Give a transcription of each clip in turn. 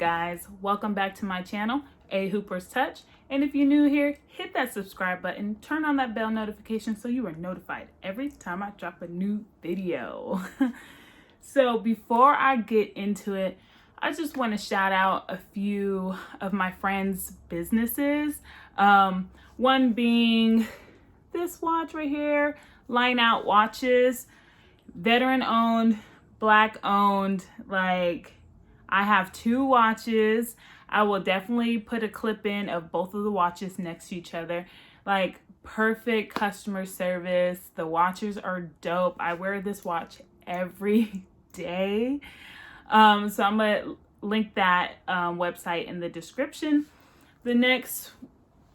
guys, welcome back to my channel, Ahooperstouch. And if you're new here, hit that subscribe button, turn on that bell notification so you are notified every time I drop a new video. So before I get into it, I just want to shout out a few of my friends' businesses. One being this watch right here, Line Out Watches, veteran owned, black owned. Like, I have two watches. I will definitely put a clip in of both of the watches next to each other. Like, perfect customer service. The watches are dope. I wear this watch every day. So I'm gonna link that website in the description. The next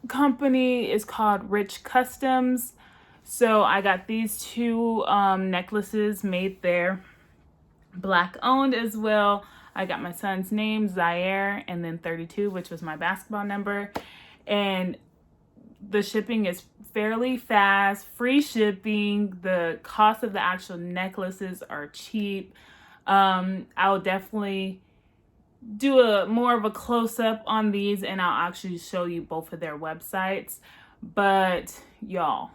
company is called Rich Customs. So I got these two necklaces made there, black owned as well. I got my son's name, Zaire, and then 32, which was my basketball number. And the shipping is fairly fast, free shipping. The cost of the actual necklaces are cheap. I'll definitely do more of a close-up on these, and I'll actually show you both of their websites. But y'all,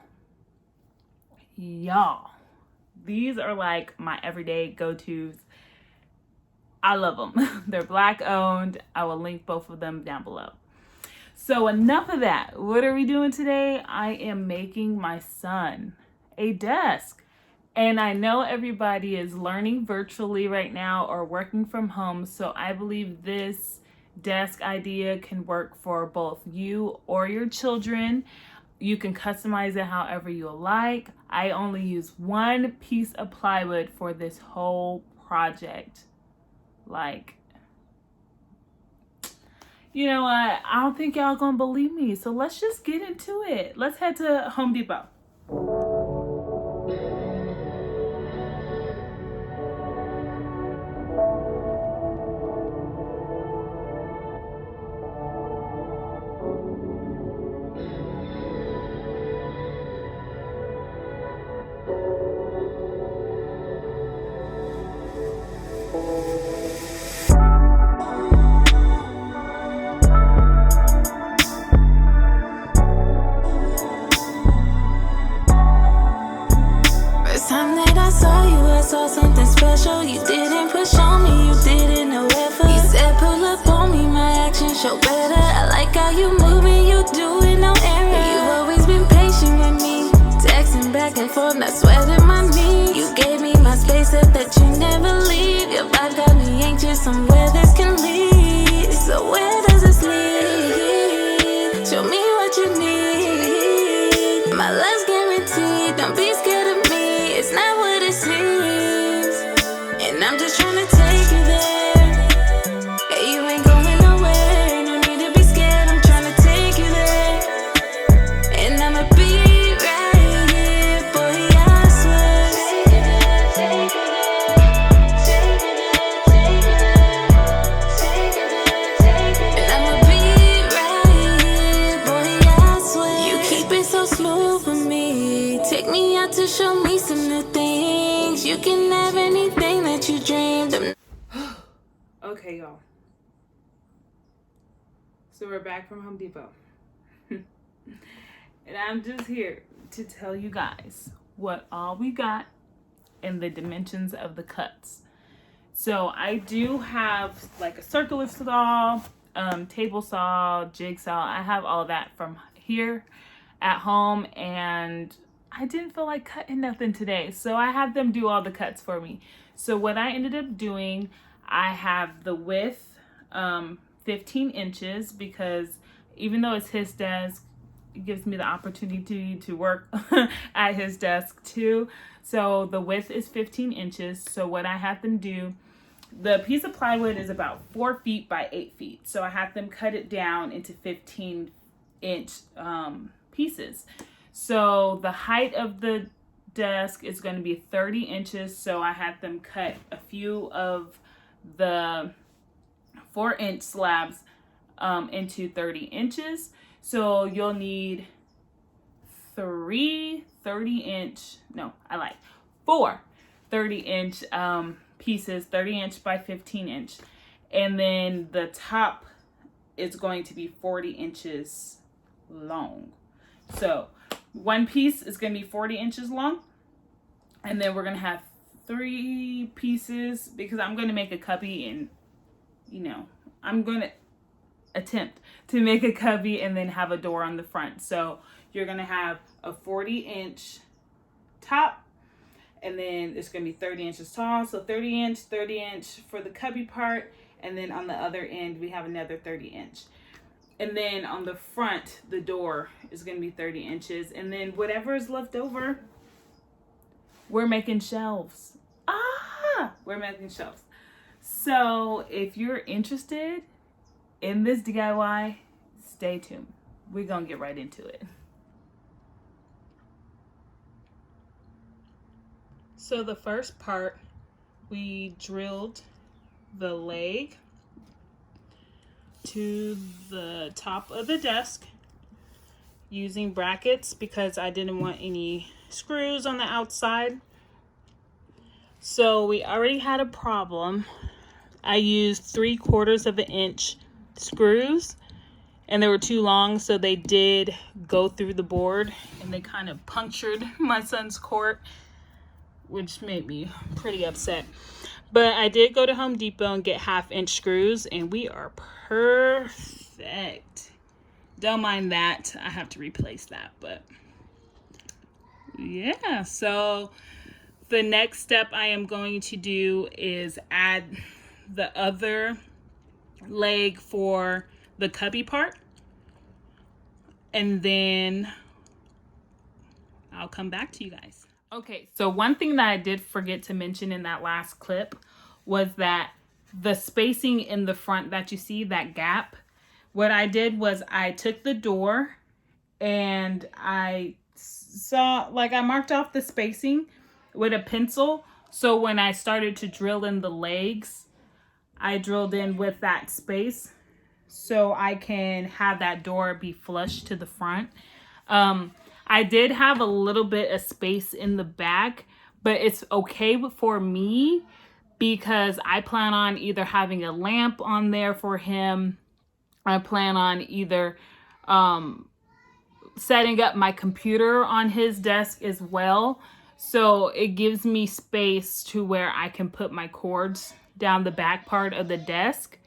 these are like my everyday go-tos. I love them. They're black owned. I will link both of them down below. So enough of that. What are we doing today? I am making my son a desk. And I know everybody is learning virtually right now or working from home. So I believe this desk idea can work for both you or your children. You can customize it however you like. I only use one piece of plywood for this whole project. Like, you know what? I don't think y'all gonna believe me. So let's just get into it. Let's head to Home Depot. Saw something special, you didn't push on me, you didn't know effort. You said pull up on me, my actions show better. I like how you moving, you do it, no error. You've always been patient with me, texting back and forth, not sweating my knees. You gave me my space up that you never leave. Your vibe got me anxious on where this can lead. So where does this lead? Show me what you need. My love's guaranteed, don't be scared of me. It's not what it seems. And I'm just trying to take you there. Hey, you ain't going nowhere. No need to be scared, I'm trying to take you there. And I'ma be right here, boy, I swear. Take you there, take you there. Take you there, take you there. Take you there, take you there. And I'ma be right here, boy, I swear. You keep it so smooth with me. Take me out to show me some new things. You can have anything that you dreamed of. Okay, y'all. So we're back from Home Depot. And I'm just here to tell you guys what all we got and the dimensions of the cuts. So I do have like a circular saw, table saw, jigsaw. I have all that from here at home, and I didn't feel like cutting nothing today, so I had them do all the cuts for me. So what I ended up doing, I have the width 15 inches, because even though it's his desk, it gives me the opportunity to work at his desk too. So the width is 15 inches. So what I had them do, the piece of plywood is about 4 feet by 8 feet. So I had them cut it down into 15-inch pieces. So the height of the desk is going to be 30 inches. So I had them cut a few of the 4-inch slabs into 30 inches. So you'll need four 30-inch pieces, 30 inch by 15 inch. and then the top is going to be 40 inches long. So one piece is going to be 40 inches long, and then we're going to have 3 pieces because I'm going to make a cubby, and you know, I'm going to attempt to make a cubby and then have a door on the front. So you're going to have a 40-inch top, and then it's going to be 30 inches tall. So 30 inch for the cubby part, and then on the other end we have another 30 inch. And then on the front, the door is going to be 30 inches. And then whatever is left over, we're making shelves. We're making shelves. So if you're interested in this DIY, stay tuned. We're going to get right into it. So the first part, we drilled the leg to the top of the desk using brackets because I didn't want any screws on the outside. So we already had a problem. I used 3/4 of an inch screws, and they were too long, so they did go through the board and they kind of punctured my son's court, which made me pretty upset. But I did go to Home Depot and get 1/2-inch screws, and we are perfect. Don't mind that. I have to replace that, but yeah. So the next step I am going to do is add the other leg for the cubby part, and then I'll come back to you guys. Okay, so one thing that I did forget to mention in that last clip was that the spacing in the front that you see, that gap, what I did was I took the door and I marked off the spacing with a pencil. So when I started to drill in the legs, I drilled in with that space so I can have that door be flush to the front. I did have a little bit of space in the back, but it's okay for me because I plan on either having a lamp on there for him. I plan on either setting up my computer on his desk as well. So it gives me space to where I can put my cords down the back part of the desk.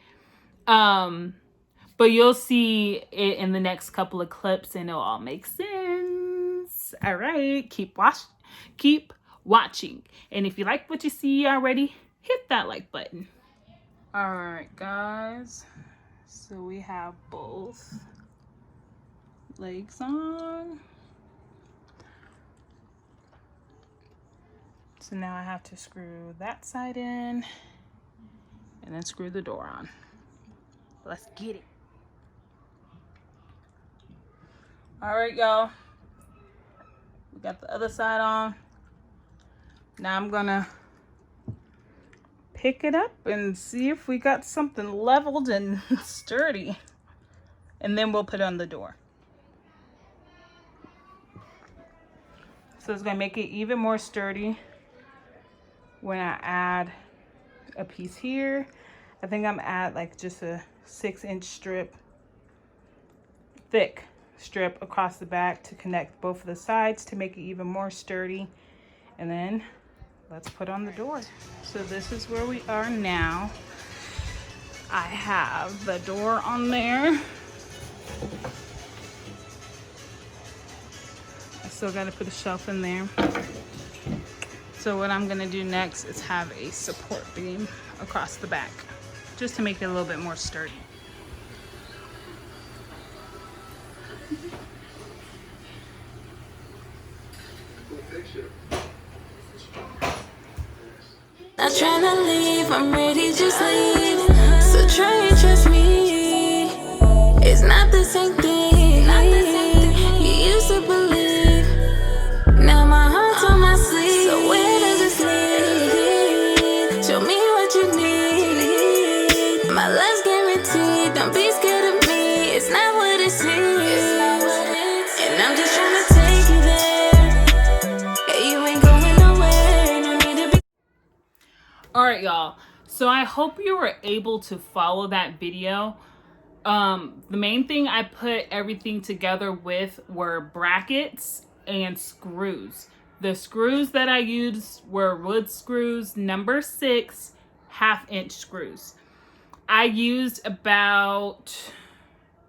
But you'll see it in the next couple of clips and it'll all make sense. All right, keep watching. And if you like what you see already, hit that like button. All right, guys. So we have both legs on. So now I have to screw that side in and then screw the door on. Let's get it. All right, y'all. We got the other side on. Now I'm gonna pick it up and see if we got something leveled and sturdy. And then we'll put it on the door. So it's gonna make it even more sturdy when I add a piece here. I think I'm at like just a 6-inch strip, thick strip across the back to connect both of the sides to make it even more sturdy. And then let's put on the door. So this is where we are now. I have the door on there. I still gotta put a shelf in there. So what I'm gonna do next is have a support beam across the back, just to make it a little bit more sturdy. Not trying to leave, I'm ready, just leave. So try and trust me. It's not the same thing. You used to believe. Now my heart's on my sleeve. So where does this lead? Show me what you need. My love's guaranteed. Don't be scared of me. It's not what it seems. And I'm just trying to take you there. Yeah, you ain't going nowhere. No need to be. All right, y'all. So I hope you were able to follow that video. The main thing I put everything together with were brackets and screws. The screws that I used were wood screws, number 6 1/2-inch screws. I used about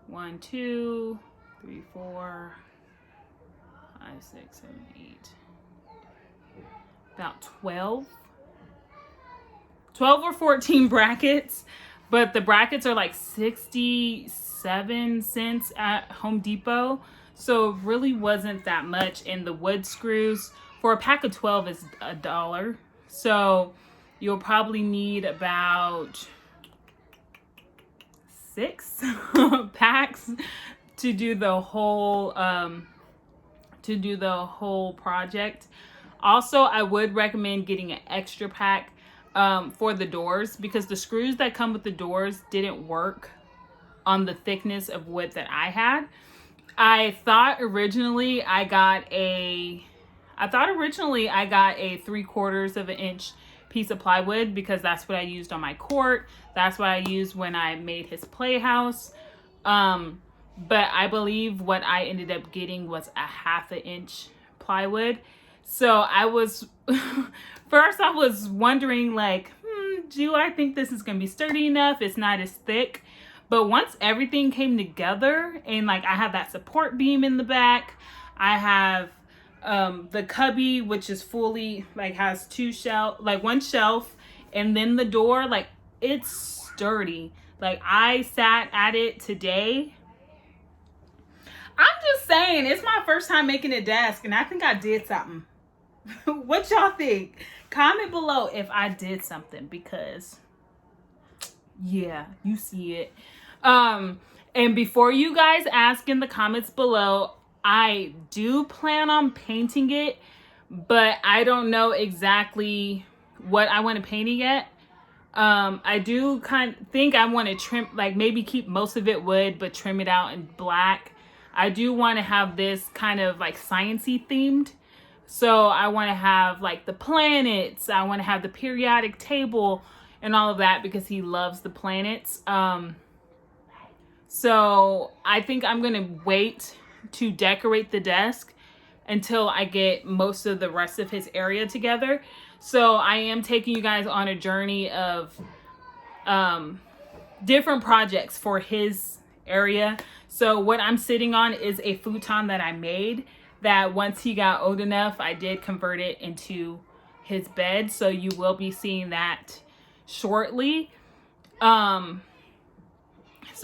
1, 2, 3, 4, 5, 6, 7, 8, about 12 or 14 brackets, but the brackets are like 67 cents at Home Depot. So it really wasn't that much. And the wood screws for a pack of 12 is $1. So you'll probably need about 6 packs to do the whole project. Also, I would recommend getting an extra pack for the doors, because the screws that come with the doors didn't work on the thickness of wood that I had. I thought originally I got a 3/4 of an inch piece of plywood, because that's what I used on my court. That's what I used when I made his playhouse. But I believe what I ended up getting was a 1/2 inch plywood. So I was, first I was wondering like, do I think this is going to be sturdy enough? It's not as thick. But once everything came together, and like I have that support beam in the back, I have the cubby, which is fully like has one shelf, and then the door, like it's sturdy. Like I sat at it today. I'm just saying, it's my first time making a desk, and I think I did something. What y'all think? Comment below if I did something, because yeah, you see it. And before you guys ask in the comments below, I do plan on painting it, but I don't know exactly what I want to paint it yet. I do think I want to trim, like maybe keep most of it wood, but trim it out in black. I do want to have this kind of like sciencey themed. So I want to have like the planets. I want to have the periodic table and all of that, because he loves the planets. So I think I'm going to wait to decorate the desk until I get most of the rest of his area together. So I am taking you guys on a journey of different projects for his area. So what I'm sitting on is a futon that I made, that once he got old enough, I did convert it into his bed. So you will be seeing that shortly. So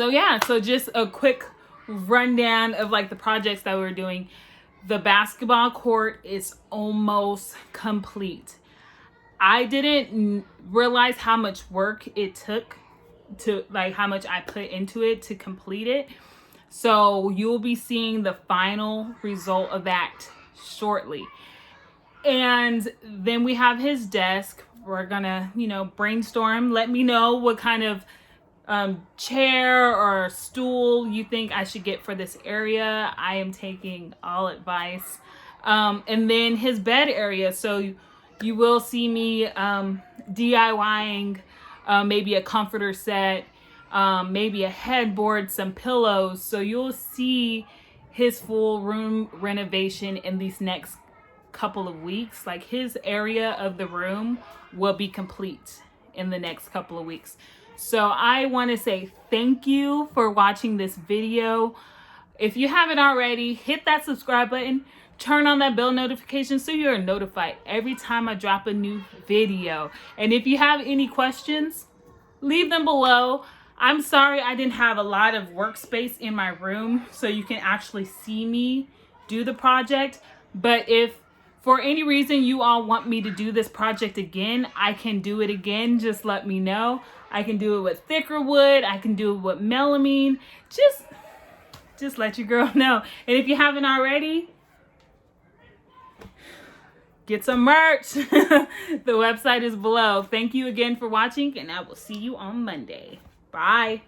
yeah, so just a quick rundown of like the projects that we were doing. The basketball court is almost complete. I didn't realize how much work it took to, like how much I put into it to complete it. So you'll be seeing the final result of that shortly. And then we have his desk. We're gonna, brainstorm. Let me know what kind of chair or stool you think I should get for this area. I am taking all advice. And then his bed area. So you will see me DIYing maybe a comforter set, maybe a headboard, some pillows. So you'll see his full room renovation in these next couple of weeks. Like his area of the room will be complete in the next couple of weeks. So I want to say thank you for watching this video. If you haven't already, hit that subscribe button, turn on that bell notification so you're notified every time I drop a new video. And if you have any questions, leave them below. I'm sorry I didn't have a lot of workspace in my room so you can actually see me do the project. But if for any reason you all want me to do this project again, I can do it again. Just let me know. I can do it with thicker wood. I can do it with melamine. Just let your girl know. And if you haven't already, get some merch. The website is below. Thank you again for watching, and I will see you on Monday. Bye.